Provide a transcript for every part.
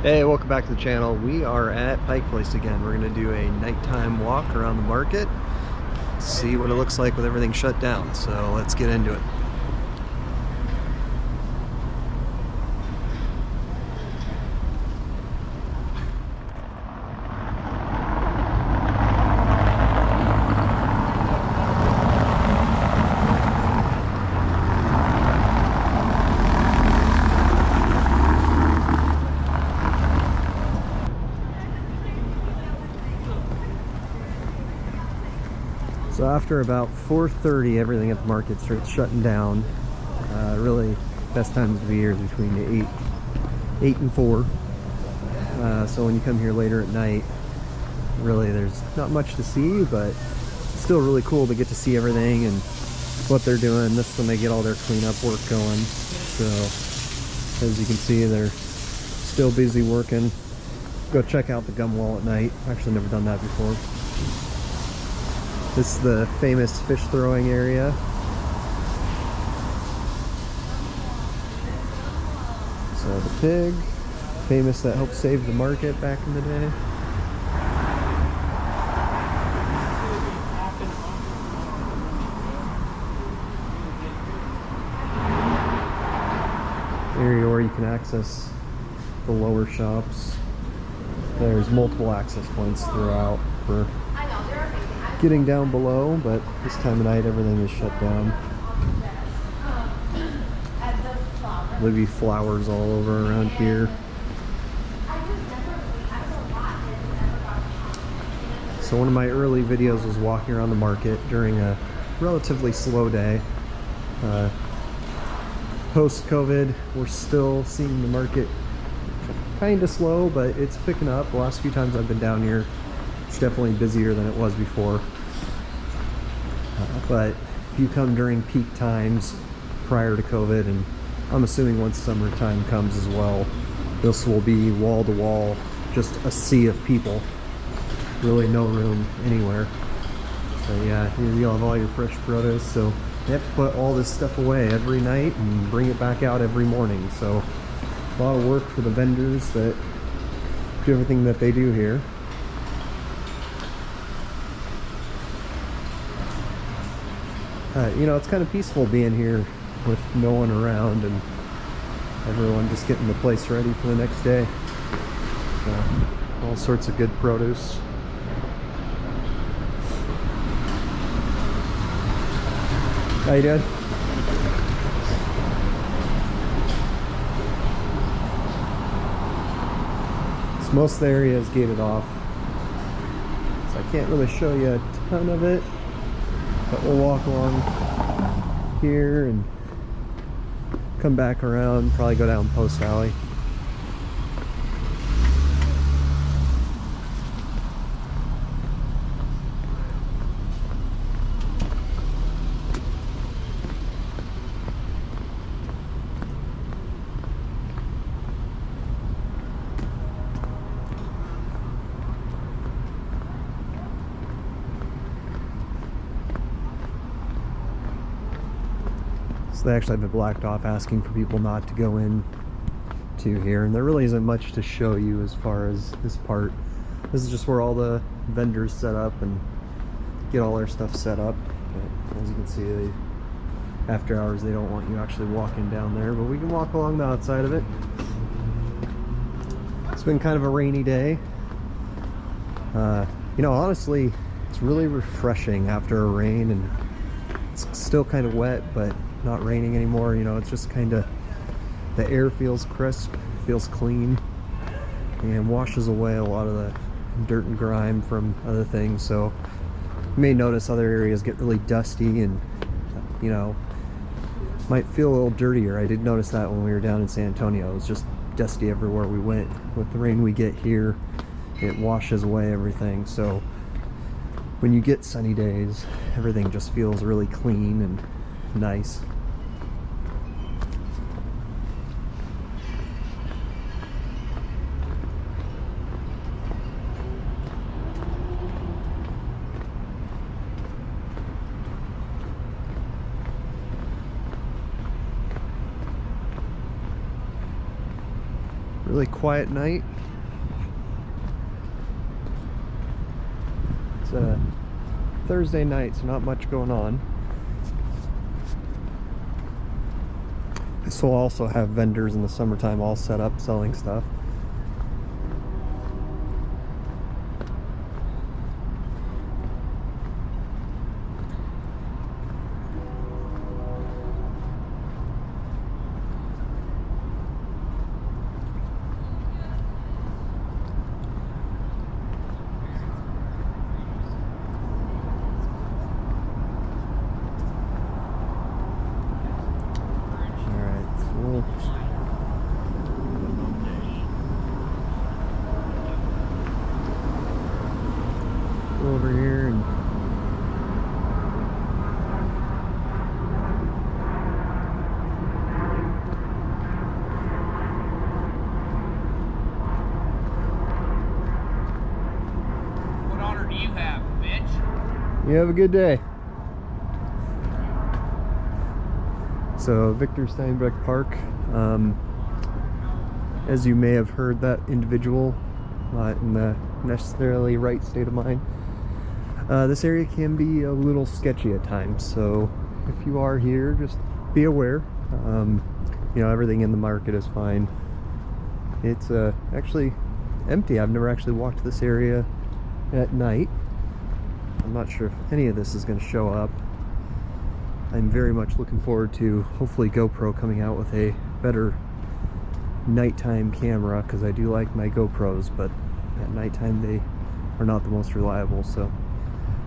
Hey, welcome back to the channel. We are at Pike Place again. We're going to do a nighttime walk around the market, see what it looks like with everything shut down. So let's get into it. So after about 4:30, everything at the market starts shutting down. Really, best times to be here is between the 8 and 4. So when you come here later at night, really there's not much to see, but it's still really cool to get to see everything and what they're doing. This is when they get all their cleanup work going. So as you can see, they're still busy working. Go check out the gum wall at night. Actually never done that before. This is the famous fish throwing area. So the pig, famous, that helped save the market back in the day. Area where you can access the lower shops. There's multiple access points throughout for getting down below, but this time of night everything is shut down. There'll be flowers all over around here. So one of my early videos was walking around the market during a relatively slow day. Post-COVID, we're still seeing the market kind of slow, but it's picking up. The last few times I've been down here, it's definitely busier than it was before. But if you come during peak times prior to COVID, and I'm assuming once summertime comes as well, this will be wall to wall, just a sea of people. Really no room anywhere. So yeah, you'll have all your fresh produce. So you have to put all this stuff away every night and bring it back out every morning. So a lot of work for the vendors that do everything that they do here. You know, it's kind of peaceful being here with no one around and everyone just getting the place ready for the next day. So, all sorts of good produce. How you doing? So most of the area is gated off, so I can't really show you a ton of it. But we'll walk along here and come back around, probably go down Post Alley. So they actually have it blocked off, asking for people not to go in to here, and there really isn't much to show you as far as this part. This is just where all the vendors set up and get all their stuff set up. But as you can see, after hours they don't want you actually walking down there, but we can walk along the outside of it. It's been kind of a rainy day. You know, honestly, it's really refreshing after a rain, and it's still kind of wet, but not raining anymore. You know, it's just kind of, the air feels crisp, feels clean, and washes away a lot of the dirt and grime from other things. So you may notice other areas get really dusty and, you know, might feel a little dirtier. I did notice that when we were down in San Antonio. It was just dusty everywhere we went. With the rain we get here, it washes away everything. So when you get sunny days, everything just feels really clean and nice. Really quiet night. It's a Thursday night, so not much going on. This will also have vendors in the summertime all set up selling stuff. Over here and what honor do you have, bitch? you have a good day. So Victor Steinbrueck Park, as you may have heard, that individual not in the necessarily right state of mind. This area can be a little sketchy at times, so if you are here, just be aware. You know, everything in the market is fine. It's actually empty. I've never actually walked this area at night. I'm not sure if any of this is going to show up. I'm very much looking forward to hopefully GoPro coming out with a better nighttime camera, because I do like my GoPros, but at nighttime they are not the most reliable. So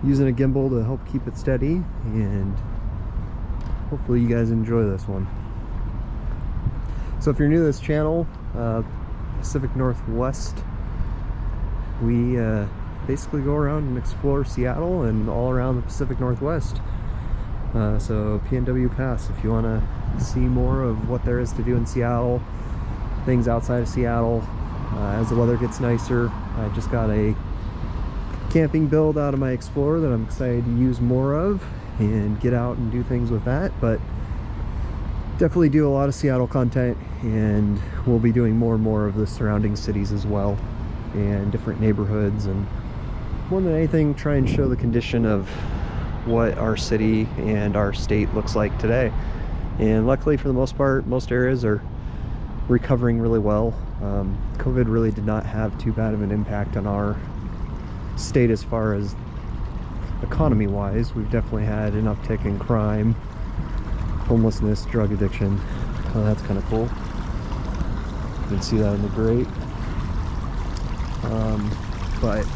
using a gimbal to help keep it steady, and hopefully you guys enjoy this one. So if you're new to this channel, Pacific Northwest, we basically go around and explore Seattle and all around the Pacific Northwest. So PNW Pass, if you want to see more of what there is to do in Seattle, things outside of Seattle, as the weather gets nicer. I just got a camping build out of my Explorer that I'm excited to use more of and get out and do things with that, but definitely do a lot of Seattle content, and we'll be doing more and more of the surrounding cities as well, and different neighborhoods, and more than anything try and show the condition of what our city and our state looks like today. And luckily, for the most part, most areas are recovering really well. COVID really did not have too bad of an impact on our state as far as economy wise. We've definitely had an uptick in crime, homelessness, drug addiction. Oh, that's kind of cool. You can see that in the grate. But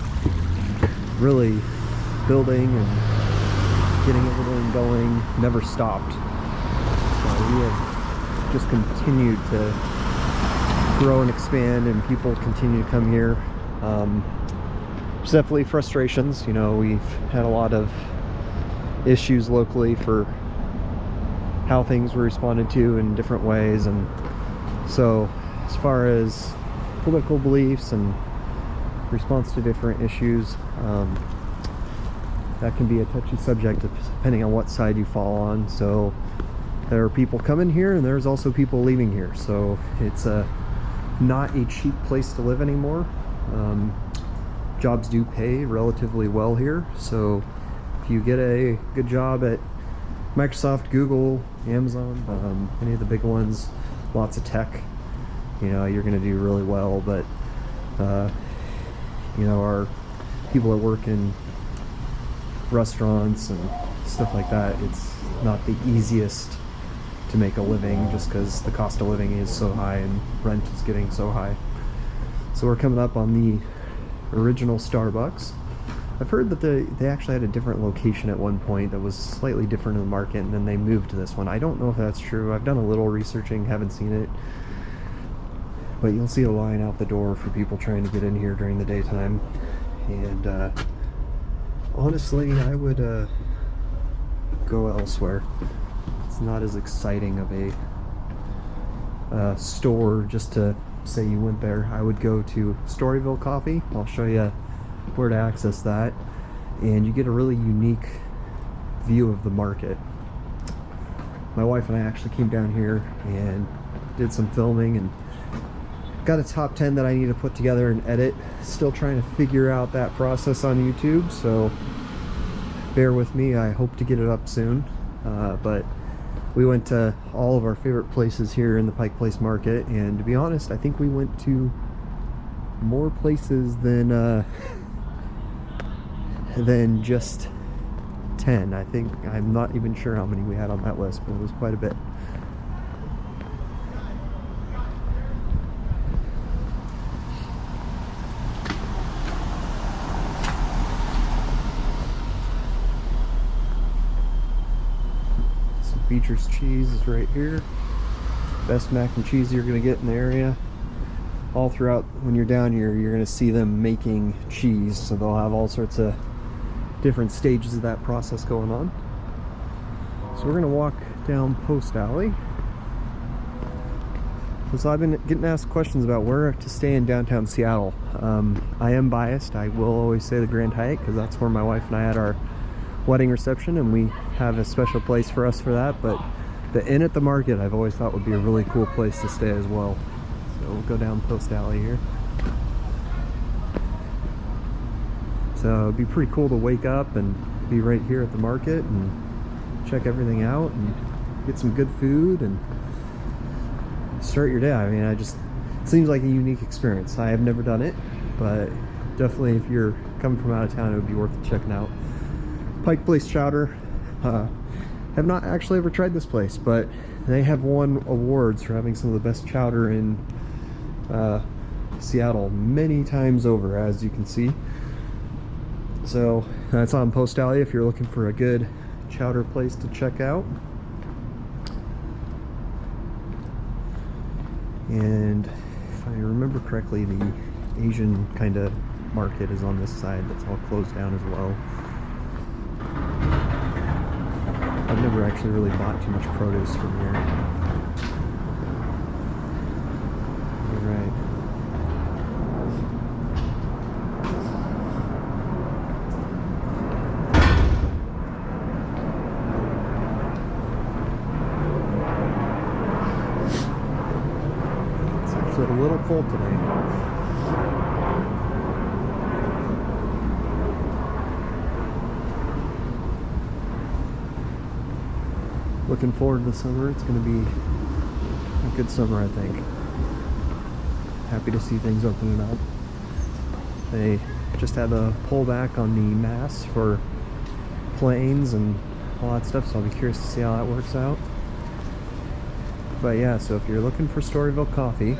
really, building and getting everything going never stopped. So we have just continued to grow and expand, and people continue to come here. There's definitely frustrations. You know, we've had a lot of issues locally for how things were responded to in different ways, and so as far as political beliefs and response to different issues, that can be a touchy subject depending on what side you fall on. So there are people coming here, and there's also people leaving here, so it's not a cheap place to live anymore. Jobs do pay relatively well here, so if you get a good job at Microsoft, Google, Amazon, any of the big ones, lots of tech, you know, you're going to do really well. But you know, our people that work in restaurants and stuff like that, it's not the easiest to make a living, just because the cost of living is so high and rent is getting so high. So we're coming up on the original Starbucks. I've heard that they actually had a different location at one point that was slightly different in the market, and then they moved to this one. I don't know if that's true. I've done a little researching, haven't seen it, but you'll see a line out the door for people trying to get in here during the daytime. And honestly, I would go elsewhere. It's not as exciting of a store just to say you went there. I would go to Storyville Coffee. I'll show you where to access that, and you get a really unique view of the market. My wife and I actually came down here and did some filming, and got a top 10 that I need to put together and edit. Still trying to figure out that process on YouTube, so bear with me. I hope to get it up soon. But we went to all of our favorite places here in the Pike Place Market, and to be honest, I think we went to more places than just 10. I think, I'm not even sure how many we had on that list, but it was quite a bit. Some Beecher's cheese is right here. Best mac and cheese you're gonna get in the area. All throughout, when you're down here, you're gonna see them making cheese, so they'll have all sorts of different stages of that process going on. So we're gonna walk down Post Alley. So I've been getting asked questions about where to stay in downtown Seattle. I am biased. I will always say the Grand Hyatt, because that's where my wife and I had our wedding reception, and we have a special place for us for that. But the Inn at the Market, I've always thought would be a really cool place to stay as well. So we'll go down Post Alley here. So it'd be pretty cool to wake up and be right here at the market and check everything out and get some good food and start your day. I mean, it seems like a unique experience. I have never done it, but definitely if you're coming from out of town, it would be worth checking out. Pike Place Chowder. Have not actually ever tried this place, but they have won awards for having some of the best chowder in Seattle many times over, as you can see. So that's on Post Alley if you're looking for a good chowder place to check out. And if I remember correctly, the Asian kind of market is on this side. That's all closed down as well. I've never actually really bought too much produce from here. All right. It's a little cold today. Looking forward to the summer. It's going to be a good summer, I think. Happy to see things opening up. They just had a pullback on the masks for planes and all that stuff, so I'll be curious to see how that works out. But yeah, so if you're looking for Storyville Coffee,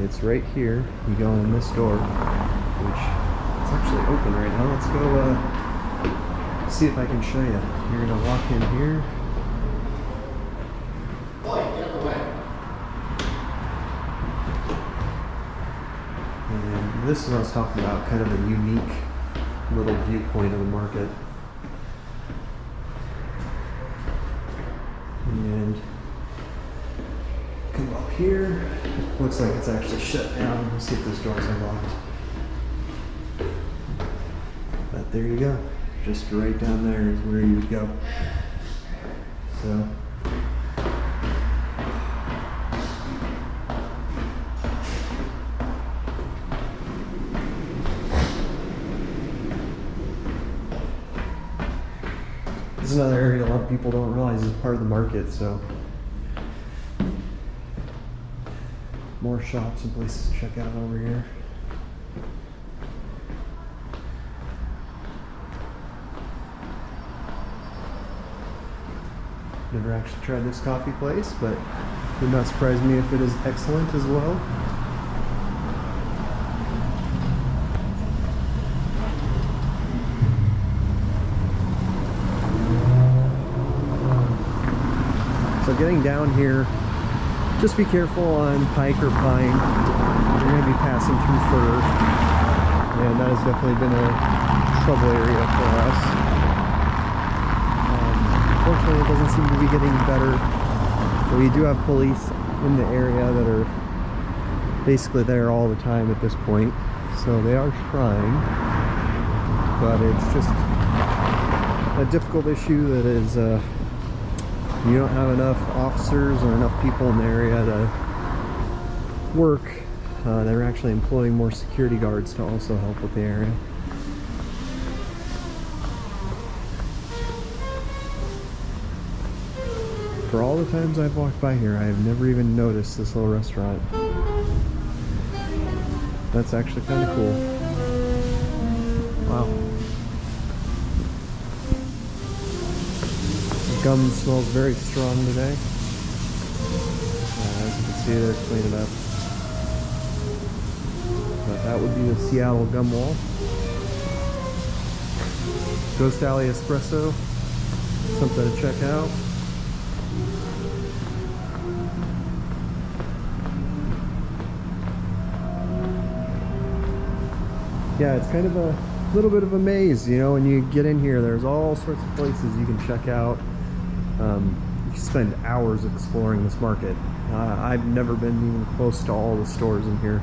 it's right here. You go in this door, which it's actually open right now. Let's go see if I can show you. You're gonna walk in here. And this is what I was talking about, kind of a unique little viewpoint of the market. And come up here. Looks like it's actually shut down. Let's see if those doors are locked. But there you go. Just right down there is where you would go. So this is another area a lot of people don't realize is part of the market, so more shops and places to check out over here. Never actually tried this coffee place, but it would not surprise me if it is excellent as well. So getting down here, just be careful on Pike or Pine. You're going to be passing through Fur, and that has definitely been a trouble area for us. Unfortunately, it doesn't seem to be getting better. But we do have police in the area that are basically there all the time at this point. So they are trying, but it's just a difficult issue that is, you don't have enough officers or enough people in the area work. They're actually employing more security guards to also help with the area. For all the times I've walked by here, I have never even noticed this little restaurant. That's actually kind of cool. Wow. The gum smells very strong today. As you can see, they're cleaning up. But that would be the Seattle gum wall. Ghost Alley Espresso. Something to check out. Yeah, it's kind of a little bit of a maze, you know. When you get in here, there's all sorts of places you can check out. You spend hours exploring this market. I've never been even close to all the stores in here,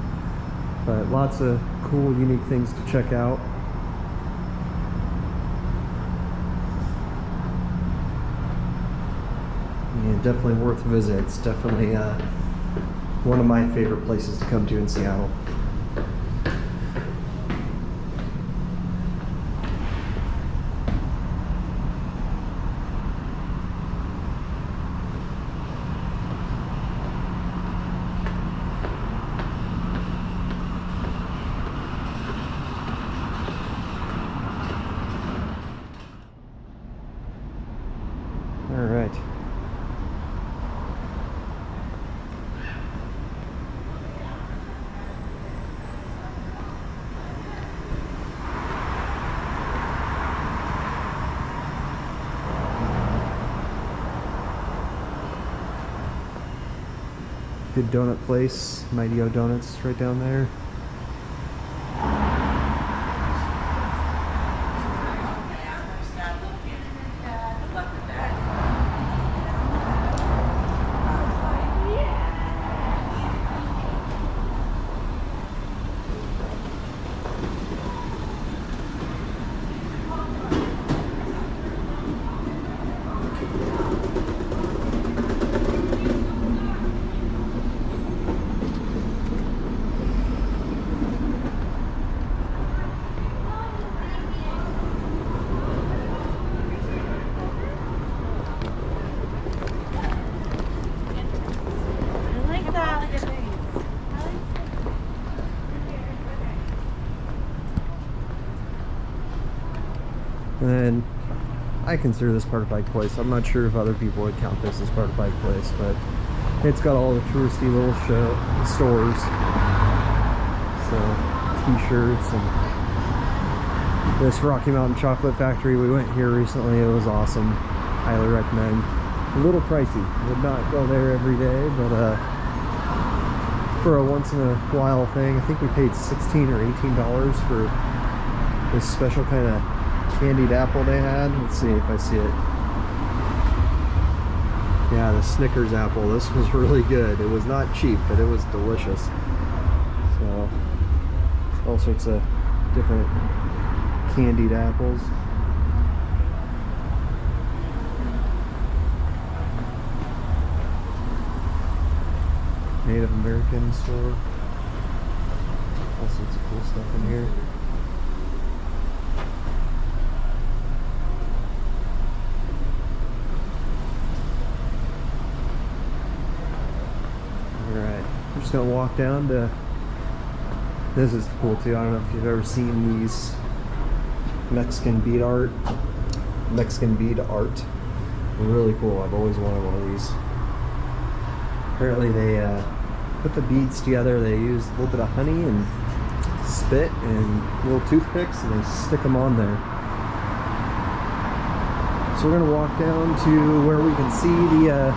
but lots of cool, unique things to check out. Yeah, definitely worth a visit. It's definitely one of my favorite places to come to in Seattle. All right. Good donut place, Mighty O Donuts, right down there. And then I consider this part of Pike Place. I'm not sure if other people would count this as part of Pike Place, but it's got all the touristy little stores. So, t-shirts and this Rocky Mountain Chocolate Factory. We went here recently. It was awesome. Highly recommend. A little pricey. Would not go there every day, but for a once in a while thing, I think we paid $16 or $18 for this special kind of candied apple they had. Let's see if I see it. Yeah, the Snickers apple. This was really good. It was not cheap, but it was delicious. So, all sorts of different candied apples. Native American store. All sorts of cool stuff in here. Alright, we're just gonna walk down to, this is cool too. I don't know if you've ever seen these Mexican bead art. Really cool. I've always wanted one of these. Apparently they put the beads together. They use a little bit of honey and spit and little toothpicks, and they stick them on there. So we're gonna walk down to where we can see the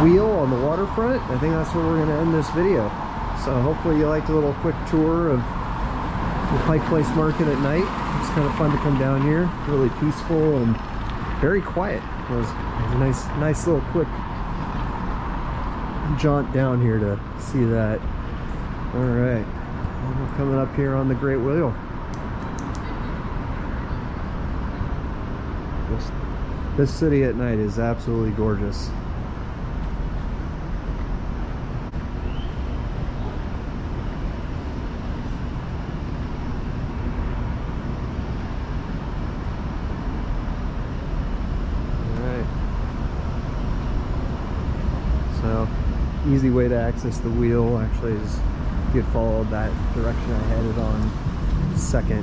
wheel on the waterfront. I think that's where we're gonna end this video. So hopefully you liked a little quick tour of the Pike Place Market at night. It's kind of fun to come down here. Really peaceful and very quiet. It was a nice little quick jaunt down here to see that. All right, we're coming up here on the Great Wheel. This city at night is absolutely gorgeous. So easy way to access the wheel actually is if you had followed that direction I headed on Second.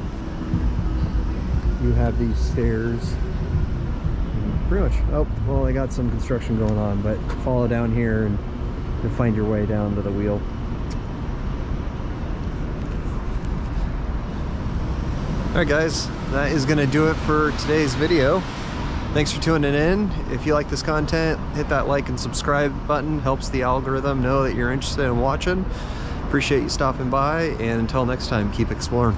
You have these stairs. And pretty much, oh, well, they got some construction going on, but follow down here and you'll find your way down to the wheel. Alright guys, that is going to do it for today's video. Thanks for tuning in. If you like this content, hit that like and subscribe button. Helps the algorithm know that you're interested in watching. Appreciate you stopping by, and until next time, keep exploring.